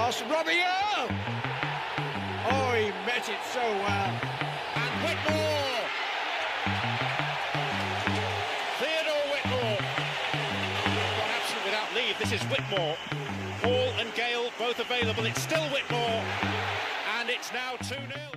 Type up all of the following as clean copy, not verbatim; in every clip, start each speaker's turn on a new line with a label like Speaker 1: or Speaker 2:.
Speaker 1: cross, Robbie-O! Oh, he met it so well. And Whitmore! Theodore Whitmore. Gone absent without leave. This is Whitmore. Hall and Gale both available. It's still Whitmore. And it's now 2-0.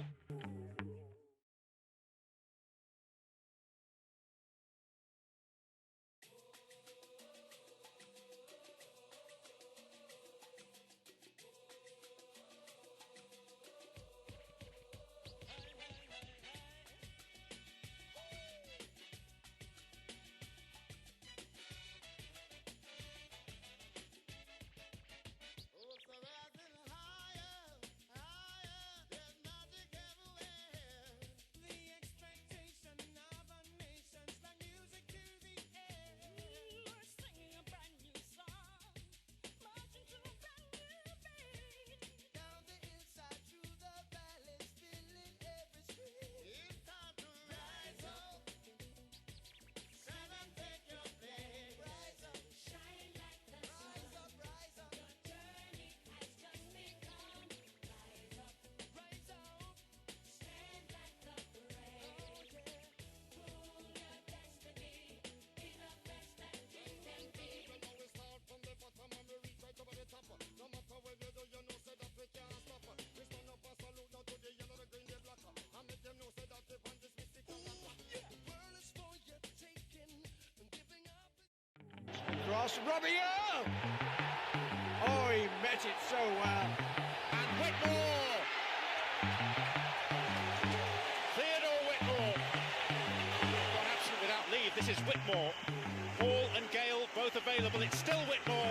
Speaker 1: Cross, Robbie-O! Oh, he met it so well. And Whitmore! Theodore Whitmore. Gone absent without leave. This is Whitmore. Hall and Gale both available. It's still Whitmore.